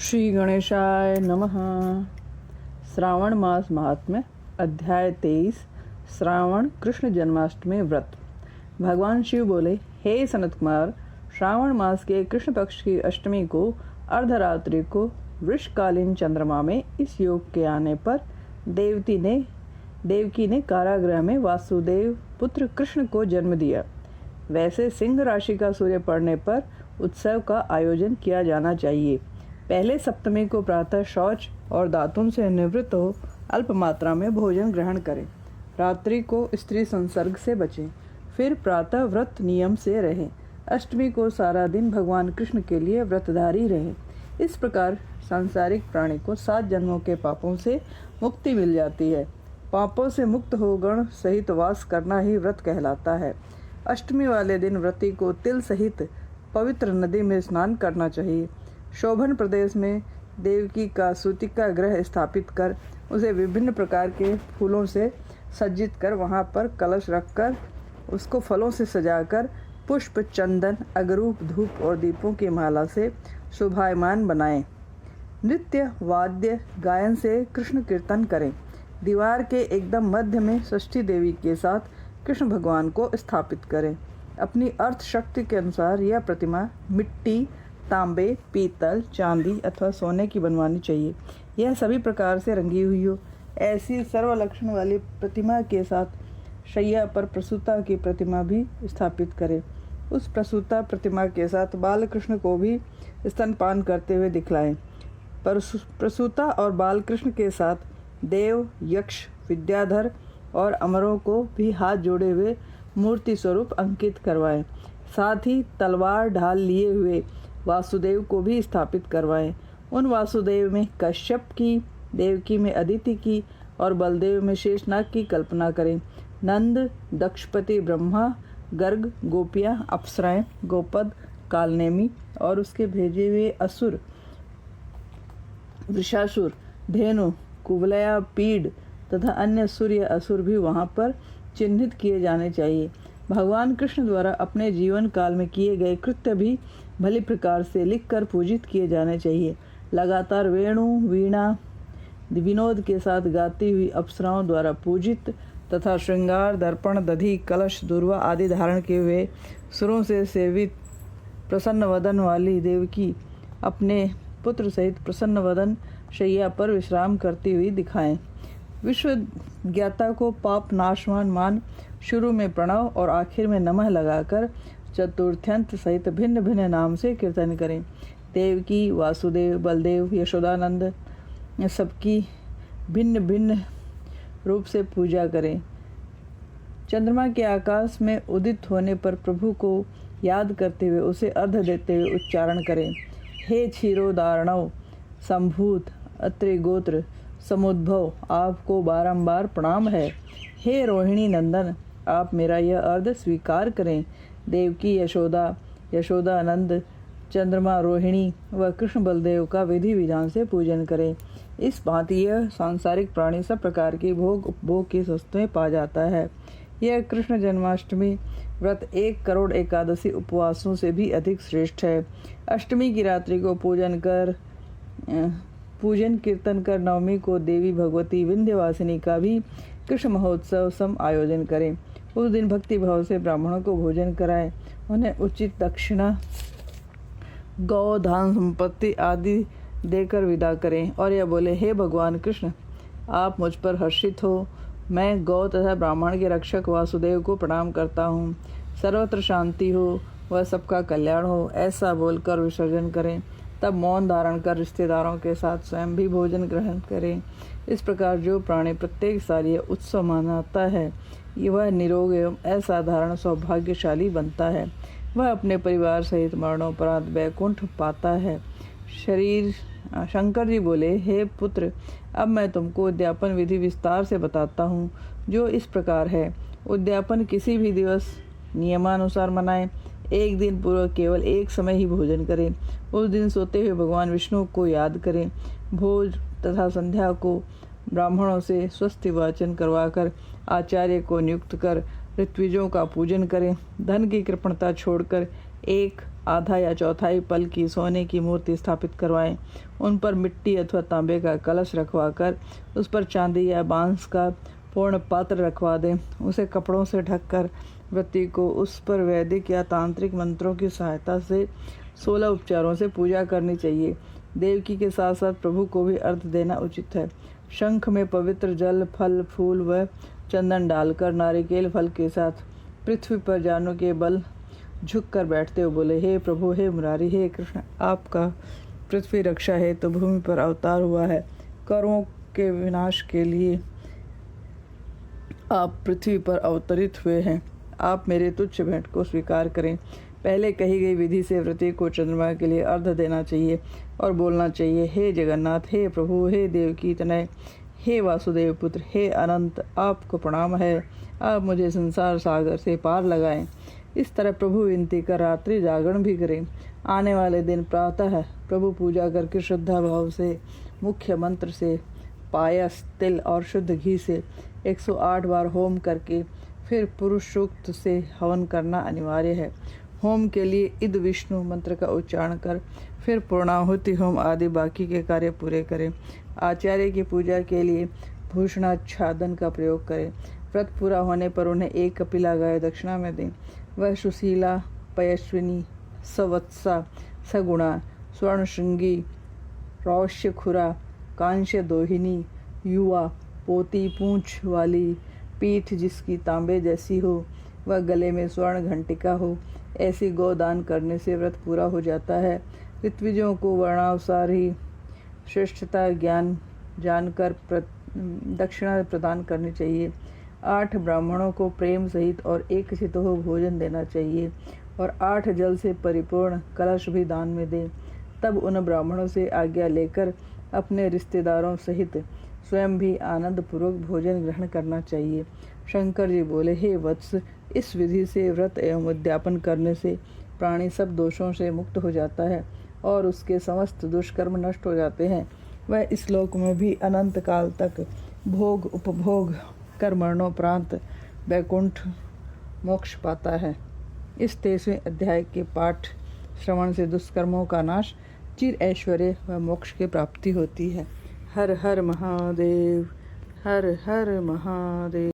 श्री गणेशाय नमः। श्रावण मास महात्म्य अध्याय 23। श्रावण कृष्ण जन्माष्टमी व्रत। भगवान शिव बोले, हे सनत कुमार, श्रावण मास के कृष्ण पक्ष की अष्टमी को अर्धरात्रि को वृषकालीन चंद्रमा में इस योग के आने पर देवकी ने कारागृह में वासुदेव पुत्र कृष्ण को जन्म दिया। वैसे सिंह राशि का सूर्य पड़ने पर उत्सव का आयोजन किया जाना चाहिए। पहले सप्तमी को प्रातः शौच और दातुन से निवृत्त हो अल्प मात्रा में भोजन ग्रहण करें। रात्रि को स्त्री संसर्ग से बचें, फिर प्रातः व्रत नियम से रहें। अष्टमी को सारा दिन भगवान कृष्ण के लिए व्रतधारी रहें। इस प्रकार सांसारिक प्राणी को 7 जन्मों के पापों से मुक्ति मिल जाती है। पापों से मुक्त हो गण सहित वास करना ही व्रत कहलाता है। अष्टमी वाले दिन व्रती को तिल सहित पवित्र नदी में स्नान करना चाहिए। शोभन प्रदेश में देवकी का सूतिका ग्रह स्थापित कर उसे विभिन्न प्रकार के फूलों से सज्जित कर वहां पर कलश रखकर उसको फलों से सजाकर पुष्प, चंदन, अगरूप, धूप और दीपों की माला से शोभायमान बनाएं। नृत्य, वाद्य, गायन से कृष्ण कीर्तन करें। दीवार के एकदम मध्य में षष्ठी देवी के साथ कृष्ण भगवान को स्थापित करें। अपनी अर्थ शक्ति के अनुसार यह प्रतिमा मिट्टी, तांबे, पीतल, चांदी अथवा सोने की बनवानी चाहिए। यह सभी प्रकार से रंगी हुई हो। ऐसी सर्व लक्षण वाली प्रतिमा के साथ शैया पर प्रसूता की प्रतिमा भी स्थापित करें। उस प्रसूता प्रतिमा के साथ बाल कृष्ण को भी स्तनपान करते हुए दिखलाएं। प्रसूता और बाल कृष्ण के साथ देव, यक्ष, विद्याधर और अमरों को भी हाथ जोड़े हुए मूर्ति स्वरूप अंकित करवाएं। साथ ही तलवार ढाल लिए हुए वासुदेव को भी स्थापित करवाएं। उन वासुदेव में कश्यप की, देवकी में अदिति की और बलदेव में शेषनाग की कल्पना करें। नंद, दक्षपति ब्रह्मा, गर्ग, गोपियां, अप्सराएं, गोपद, कालनेमी और उसके भेजे हुए असुर वृषासुर, धेनु, कुवलया, पीड़ तथा अन्य सूर्य असुर भी वहां पर चिन्हित किए जाने चाहिए। भगवान कृष्ण द्वारा अपने जीवन काल में किए गए कृत्य भी भली प्रकार से लिखकर पूजित किए जाने चाहिए। लगातार वेणु, वीणा, विनोद के साथ गाती हुई अप्सराओं द्वारा पूजित तथा श्रृंगार, दर्पण, दधि, कलश, दूर्वा आदि धारण किए हुए सुरों से सेवित प्रसन्न वदन वाली देवकी अपने पुत्र सहित प्रसन्न वदन शैया पर विश्राम करती हुई दिखाएं। विश्व ज्ञाता को पाप नाशवान मान शुरू में प्रणव और आखिर में नमः लगाकर चतुर्थ्यंत सहित भिन्न भिन्न नाम से कीर्तन करें। देवकी, वासुदेव, बलदेव, यशोदानंद सबकी भिन्न भिन्न रूप से पूजा करें। चंद्रमा के आकाश में उदित होने पर प्रभु को याद करते हुए उसे अर्घ देते हुए उच्चारण करें। हे क्षीरोदारणव, संभूत, अत्रि गोत्र, समुद्भव, आपको बारंबार प्रणाम है। हे रोहिणी नंदन, आप मेरा यह अर्घ स्वीकार करें। देवकी, यशोदा, यशोदानंद, चंद्रमा, रोहिणी व कृष्ण बलदेव का विधि विधान से पूजन करें। इस भांति यह सांसारिक प्राणी सब प्रकार की भोग उपभोग की वस्तुएं पा जाता है। यह कृष्ण जन्माष्टमी व्रत 1 करोड़ एकादशी उपवासों से भी अधिक श्रेष्ठ है। अष्टमी की रात्रि को पूजन कीर्तन कर नवमी को देवी भगवती विंध्यवासिनी का भी कृष्ण महोत्सव सम आयोजन करें। उस दिन भक्ति भाव से ब्राह्मणों को भोजन कराएं, उन्हें उचित दक्षिणा, गौ, धान, संपत्ति आदि देकर विदा करें और यह बोले, हे भगवान कृष्ण, आप मुझ पर हर्षित हो। मैं गौ तथा ब्राह्मण के रक्षक वासुदेव को प्रणाम करता हूँ। सर्वत्र शांति हो, वह सबका कल्याण हो, ऐसा बोलकर विसर्जन करें। तब मौन धारण कर रिश्तेदारों के साथ स्वयं भी भोजन ग्रहण करें। इस प्रकार जो प्राणी प्रत्येक साल यह उत्सव मनाता है, वह निरोग एवं असाधारण सौभाग्यशाली बनता है। वह अपने परिवार सहित मरणोपरांत वैकुंठ पाता है। शंकर जी बोले, हे पुत्र, अब मैं तुमको उद्यापन विधि विस्तार से बताता हूँ, जो इस प्रकार है। उद्यापन किसी भी दिवस नियमानुसार मनाएं। एक दिन पूर्व केवल एक समय ही भोजन करें। उस दिन सोते हुए भगवान विष्णु को याद करें। भोज तथा संध्या को ब्राह्मणों से स्वस्ति वाचन करवाकर आचार्य को नियुक्त कर ऋत्विजों का पूजन करें। धन की कृपणता छोड़कर 1 आधा या चौथाई पल की सोने की मूर्ति स्थापित करवाएं। उन पर मिट्टी अथवा तांबे का कलश रखवाकर उस पर चांदी या बांस का पूर्ण पात्र रखवा दें। उसे कपड़ों से ढककर व्रती को उस पर वैदिक या तांत्रिक मंत्रों की सहायता से 16 उपचारों से पूजा करनी चाहिए। देवकी के साथ साथ प्रभु को भी अर्घ देना उचित है। शंख में पवित्र जल, फल, फूल व चंदन डालकर नारिकेल फल के साथ पृथ्वी पर जानों के बल झुक कर बैठते हुए बोले, हे प्रभु, हे मुरारी, हे कृष्ण, आपका पृथ्वी रक्षा है तो भूमि पर अवतार हुआ है। करों के विनाश के लिए आप पृथ्वी पर अवतरित हुए हैं। आप मेरे तुच्छ भेंट को स्वीकार करें। पहले कही गई विधि से व्रती को चंद्रमा के लिए अर्घ देना चाहिए और बोलना चाहिए, हे जगन्नाथ, हे प्रभु, हे देवकी तनय, हे वासुदेव पुत्र, हे अनंत, आपको प्रणाम है। आप मुझे संसार सागर से पार लगाएं। इस तरह प्रभु विनती कर रात्रि जागरण भी करें। आने वाले दिन प्रातः प्रभु पूजा करके श्रद्धा भाव से मुख्य मंत्र से पायस, तिल और शुद्ध घी से 108 बार होम करके फिर पुरुष सूक्त से हवन करना अनिवार्य है। होम के लिए इद विष्णु मंत्र का उच्चारण कर फिर पूर्णाहुति होम आदि बाकी के कार्य पूरे करें। आचार्य की पूजा के लिए भूषणाच्छादन का प्रयोग करें। व्रत पूरा होने पर उन्हें 1 कपिला गाय दक्षिणा में दें। वह सुशीला, पयस्विनी, सवत्सा, सगुणा, स्वर्णशृंगी, रौष्यखुरा, कांस्य दोहिनी, युवा, पोती पूंछ वाली, पीठ जिसकी तांबे जैसी हो, वह गले में स्वर्ण घंटिका हो, ऐसी गोदान करने से व्रत पूरा हो जाता है। ऋत्विजों को वर्णानुसार ही श्रेष्ठता ज्ञान जानकर दक्षिणा प्रदान करनी चाहिए। 8 ब्राह्मणों को प्रेम सहित और एक चित हो भोजन देना चाहिए और 8 जल से परिपूर्ण कलश भी दान में दें। तब उन ब्राह्मणों से आज्ञा लेकर अपने रिश्तेदारों सहित स्वयं भी आनंद पूर्वक भोजन ग्रहण करना चाहिए। शंकर जी बोले, हे वत्स, इस विधि से व्रत एवं उद्यापन करने से प्राणी सब दोषों से मुक्त हो जाता है और उसके समस्त दुष्कर्म नष्ट हो जाते हैं। वह इस लोक में भी अनंत काल तक भोग उपभोग कर मरणोपरांत वैकुंठ मोक्ष पाता है। इस 23वें अध्याय के पाठ श्रवण से दुष्कर्मों का नाश, चिर ऐश्वर्य व मोक्ष की प्राप्ति होती है। हर हर महादेव, हर हर महादेव।